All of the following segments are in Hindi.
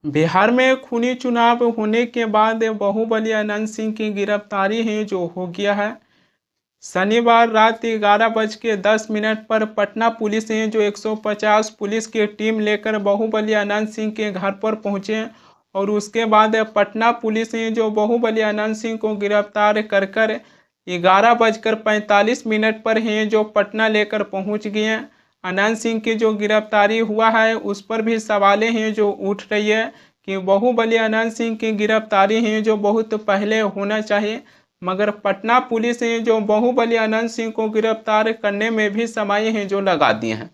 बिहार में खूनी चुनाव होने के बाद बाहुबली अनंत सिंह की गिरफ्तारी है जो हो गया है। शनिवार रात 11:10 पर पटना पुलिस ने जो 150 पुलिस की टीम लेकर बाहुबली अनंत सिंह के घर पर पहुंचे और उसके बाद पटना पुलिस ने जो बाहुबली अनंत सिंह को गिरफ्तार कर 11:45 पर हैं जो पटना लेकर पहुंच गए हैं। अनंत सिंह की जो गिरफ्तारी हुआ है उस पर भी सवालें हैं जो उठ रही है कि बाहुबली अनंत सिंह की गिरफ्तारी है जो बहुत पहले होना चाहिए, मगर पटना पुलिस ने जो बाहुबली अनंत सिंह को गिरफ्तार करने में भी समय है जो लगा दिए हैं।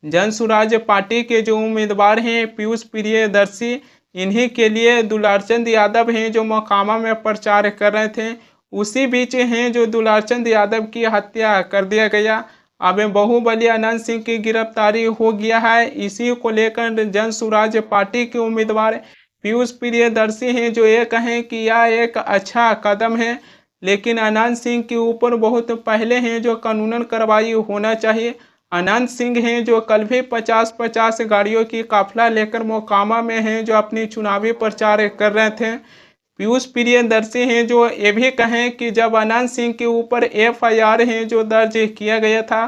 जन स्वराज पार्टी के जो उम्मीदवार हैं पीयूष प्रियदर्शी, इन्हीं के लिए दुलारचंद यादव हैं जो मोकामा में प्रचार कर रहे थे। उसी बीच हैं जो दुलारचंद यादव की हत्या कर दिया गया। अब बाहुबली अनंत सिंह की गिरफ्तारी हो गया है। इसी को लेकर जन स्वराज पार्टी के उम्मीदवार पीयूष प्रियदर्शी हैं जो ये कहें कि यह एक अच्छा कदम है, लेकिन अनंत सिंह के ऊपर बहुत पहले हैं जो कानूनन कार्रवाई होना चाहिए। अनंत सिंह हैं जो कल भी 50-50 गाड़ियों की काफिला लेकर मोकामा में हैं जो अपनी चुनावी प्रचार कर रहे थे। पीयूष प्रियदर्शी हैं जो ये भी कहें कि जब अनंत सिंह के ऊपर एफआईआर है जो दर्ज किया गया था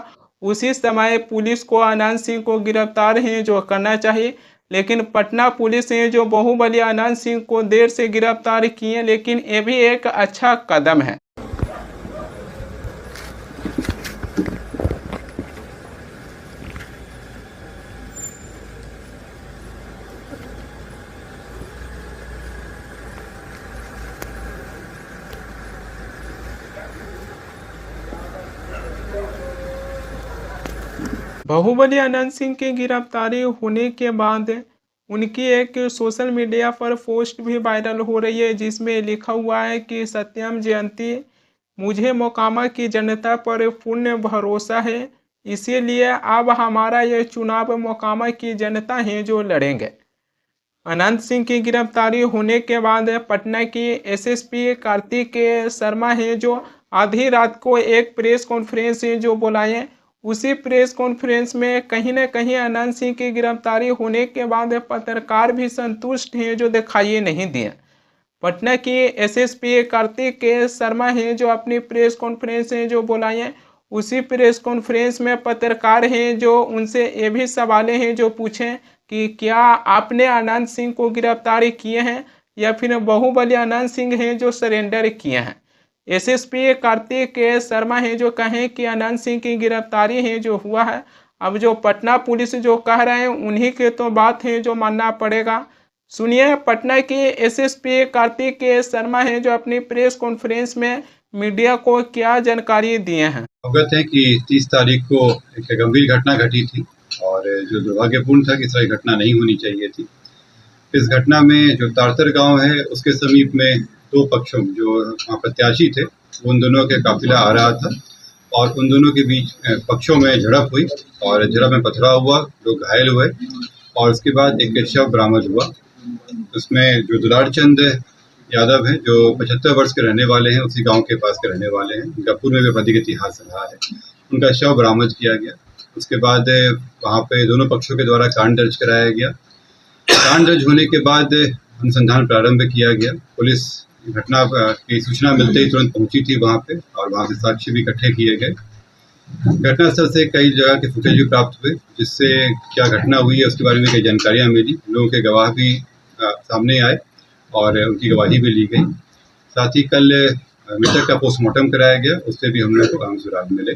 उसी समय पुलिस को अनंत सिंह को गिरफ्तार है जो करना चाहिए, लेकिन पटना पुलिस ने जो बाहुबली अनंत सिंह को देर से गिरफ्तार किए, लेकिन ये भी एक अच्छा कदम है। बाहुबली अनंत सिंह की गिरफ्तारी होने के बाद उनकी एक सोशल मीडिया पर पोस्ट भी वायरल हो रही है जिसमें लिखा हुआ है कि सत्यम जयंती, मुझे मोकामा की जनता पर पूर्ण भरोसा है, इसीलिए अब हमारा यह चुनाव मोकामा की जनता है जो लड़ेंगे। अनंत सिंह की गिरफ्तारी होने के बाद पटना की एसएसपी कार्तिक शर्मा है जो आधी रात को एक प्रेस कॉन्फ्रेंस जो बुलाए। उसी प्रेस कॉन्फ्रेंस में कहीं न कहीं अनंत सिंह की गिरफ्तारी होने के बाद पत्रकार भी संतुष्ट हैं जो दिखाई नहीं दिए। पटना की एसएसपी कार्तिक शर्मा हैं जो अपनी प्रेस कॉन्फ्रेंस जो बुलाए। उसी प्रेस कॉन्फ्रेंस में पत्रकार हैं जो उनसे ये भी सवालें हैं जो पूछें कि क्या आपने अनंत सिंह को गिरफ्तारी किए हैं या फिर बाहुबली अनंत सिंह हैं जो सरेंडर किए हैं। एसएसपी कार्तिक शर्मा है जो कहें कि अनंत सिंह की गिरफ्तारी है जो हुआ है, अब जो पटना पुलिस जो कह रहे हैं उन्हीं के तो बात है जो मानना पड़ेगा। सुनिए पटना की एसएसपी कार्तिक शर्मा है जो अपनी प्रेस कॉन्फ्रेंस में मीडिया को क्या जानकारी दिए हैं। अवगत है कि 30 तारीख को एक गंभीर घटना घटी थी और जो दुर्भाग्यपूर्ण था कि इस तरह घटना नहीं होनी चाहिए थी। इस घटना में जो तारतर गांव है उसके समीप में दो पक्षों जो वहाँ प्रत्याशी थे उन दोनों के काफिला आ रहा था और उन दोनों के बीच पक्षों में झड़प हुई और झड़प में पथराव हुआ, लोग घायल हुए और उसके बाद एक शव बरामद हुआ। उसमें जो दुलारचंद यादव हैं जो 75 वर्ष के रहने वाले हैं, उसी गांव के पास के रहने वाले हैं, उनका पूर्व में आपराधिक इतिहास रहा है, उनका शव बरामद किया गया। उसके बाद वहाँ पे दोनों पक्षों के द्वारा कांड दर्ज कराया गया। कांड दर्ज होने के बाद अनुसंधान प्रारंभ किया गया। पुलिस घटना की सूचना मिलते ही तुरंत पहुंची थी वहाँ पे और वहाँ से साक्ष्य भी इकट्ठे किए गए। घटनास्थल से कई जगह के फुटेज भी प्राप्त हुए जिससे क्या घटना हुई है उसके बारे में कई जानकारियाँ मिली। लोगों के गवाह भी सामने आए और उनकी गवाही भी ली गई। साथ ही कल मृतक का पोस्टमार्टम कराया गया, उससे भी हम लोग को अहम सुराग मिले।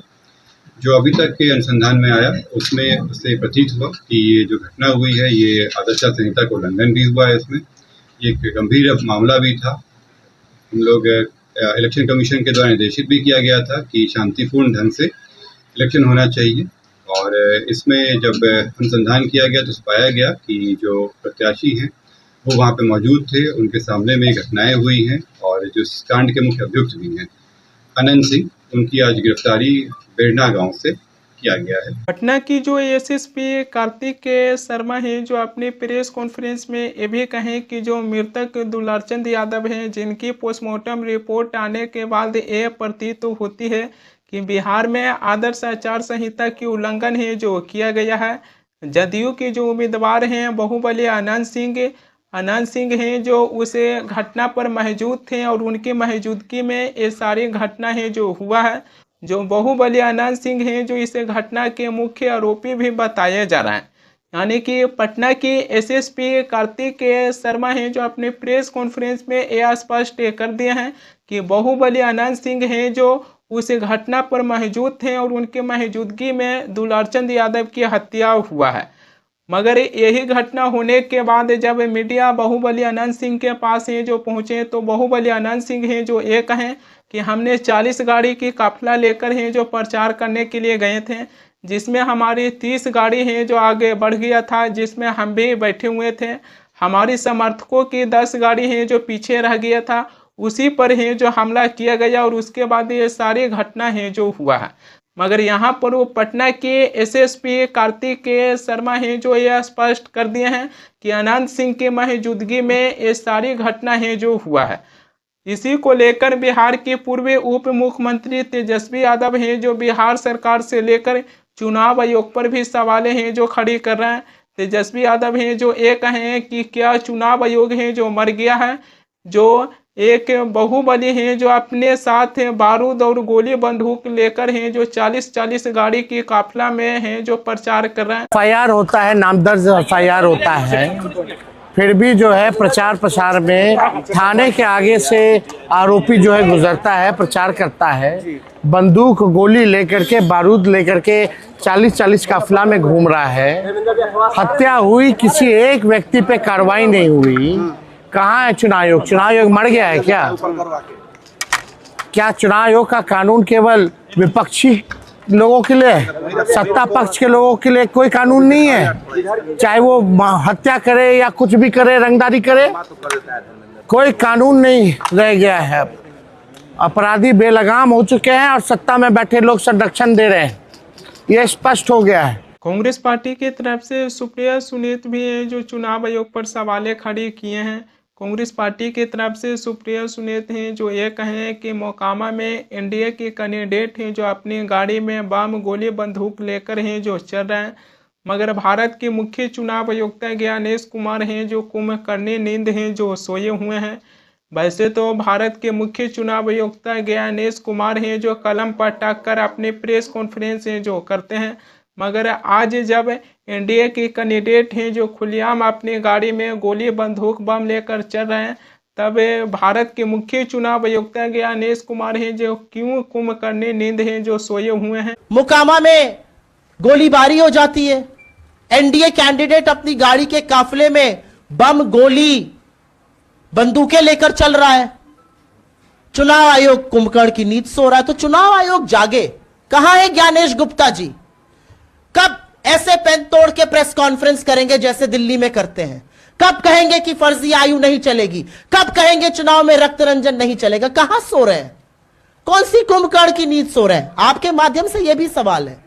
जो अभी तक के अनुसंधान में आया उसमें उससे प्रतीत हुआ कि ये जो घटना हुई है ये आदर्श संहिता का उल्लंघन भी हुआ है। इसमें ये एक गंभीर मामला भी था। हम लोग इलेक्शन कमीशन के द्वारा निर्देशित भी किया गया था कि शांतिपूर्ण ढंग से इलेक्शन होना चाहिए और इसमें जब अनुसंधान किया गया तो पाया गया कि जो प्रत्याशी हैं वो वहाँ पे मौजूद थे, उनके सामने में घटनाएं हुई हैं और जो कांड के मुख्य अभियुक्त भी हैं अनंत सिंह, उनकी आज गिरफ्तारी बेड़ना गांव से किया गया है। पटना की जो एसएसपी कार्तिक शर्मा हैं जो अपनी प्रेस कॉन्फ्रेंस में ये भी कहें कि जो मृतक दुलारचंद यादव हैं जिनकी पोस्टमार्टम रिपोर्ट आने के बाद ये प्रतीत होती है कि बिहार में आदर्श आचार संहिता की उल्लंघन है जो किया गया है। जदयू के जो उम्मीदवार हैं बाहुबली अनंत सिंह, अनंत सिंह हैं जो उस घटना पर मौजूद थे और उनकी मौजूदगी में ये सारी घटना है जो हुआ है। जो बाहुबली अनंत सिंह हैं जो इस घटना के मुख्य आरोपी भी बताया जा रहा है। यानी कि पटना की एसएसपी कार्तिक शर्मा हैं जो अपने प्रेस कॉन्फ्रेंस में यह स्पष्ट कर दिए हैं कि बाहुबली अनंत सिंह हैं जो उस घटना पर मौजूद थे और उनके मौजूदगी में दुलारचंद यादव की हत्या हुआ है। मगर यही घटना होने के बाद जब मीडिया बाहुबली अनंत सिंह के पास है जो पहुँचे तो बाहुबली अनंत सिंह हैं जो ये कहें कि हमने 40 गाड़ी की काफिला लेकर हैं जो प्रचार करने के लिए गए थे, जिसमें हमारी 30 गाड़ी है जो आगे बढ़ गया था, जिसमें हम भी बैठे हुए थे। हमारी समर्थकों की 10 गाड़ी है जो पीछे रह गया था, उसी पर है जो हमला किया गया और उसके बाद ये सारी घटना है जो हुआ है। मगर यहाँ पर वो पटना के एसएसपी कार्तिक शर्मा हैं जो यह स्पष्ट कर दिए हैं कि अनंत सिंह की मौजूदगी में ये सारी घटना है जो हुआ है। इसी को लेकर बिहार के पूर्व उप मुख्यमंत्री तेजस्वी यादव हैं जो बिहार सरकार से लेकर चुनाव आयोग पर भी सवालें हैं जो खड़ी कर रहे हैं। तेजस्वी यादव हैं जो ये कहें कि क्या चुनाव आयोग है जो मर गया है, जो एक बाहुबली हैं जो अपने साथ बारूद और गोली बंदूक लेकर हैं जो 40 गाड़ी की काफिला में हैं जो प्रचार कर रहे हैं। एफआईआर होता है, नामदर्ज एफआईआर होता है, फिर भी जो है प्रचार प्रसार में थाने के आगे से आरोपी जो है गुजरता है, प्रचार करता है, बंदूक गोली लेकर के बारूद लेकर के 40 काफिला में घूम रहा है। हत्या हुई, किसी एक व्यक्ति पे कार्रवाई नहीं हुई। कहाँ है चुनाव आयोग? चुनाव आयोग मर गया है क्या? क्या चुनाव आयोग का कानून केवल विपक्षी लोगों के लिए, सत्ता पक्ष के लोगों के लिए कोई कानून नहीं है? चाहे वो हत्या करे या कुछ भी करे, रंगदारी करे, कोई कानून नहीं रह गया है। अपराधी बेलगाम हो चुके हैं और सत्ता में बैठे लोग संरक्षण दे रहे हैं, ये स्पष्ट हो गया है। कांग्रेस पार्टी की तरफ से सुप्रिया सुनीत भी है जो चुनाव आयोग पर सवालें खड़ी किए हैं। कांग्रेस पार्टी की तरफ से सुप्रिया सुनीत हैं जो ये कहें कि मोकामा में एनडीए के कैंडिडेट हैं जो अपनी गाड़ी में बम गोली बंदूक लेकर हैं जो चल रहे हैं। मगर भारत के मुख्य चुनाव आयुक्त ज्ञानेश कुमार हैं जो कुंभकर्णी नींद हैं जो सोए हुए हैं। वैसे तो भारत के मुख्य चुनाव आयुक्त ज्ञानेश कुमार हैं जो कलम पर टक्कर अपने प्रेस कॉन्फ्रेंस जो करते हैं, मगर आज जब एनडीए के कैंडिडेट हैं जो खुलेआम अपनी गाड़ी में गोली बंदूक बम लेकर चल रहे हैं, तब भारत के मुख्य चुनाव आयुक्त ज्ञानेश कुमार हैं जो क्यों कुंभकर्णी नींद हैं जो सोए हुए हैं। मोकामा में गोलीबारी हो जाती है, एनडीए कैंडिडेट अपनी गाड़ी के काफिले में बम गोली बंदूकें लेकर चल रहा है। चुनाव आयोग कुंभकर्ण की नींद सो रहा है, तो चुनाव आयोग जागे। कहां है ज्ञानेश गुप्ता जी? कब ऐसे पेन तोड़ के प्रेस कॉन्फ्रेंस करेंगे जैसे दिल्ली में करते हैं? कब कहेंगे कि फर्जी आयु नहीं चलेगी? कब कहेंगे चुनाव में रक्त रंजन नहीं चलेगा? कहां सो रहे हैं? कौन सी कुंभकर्ण की नींद सो रहे हैं? आपके माध्यम से यह भी सवाल है।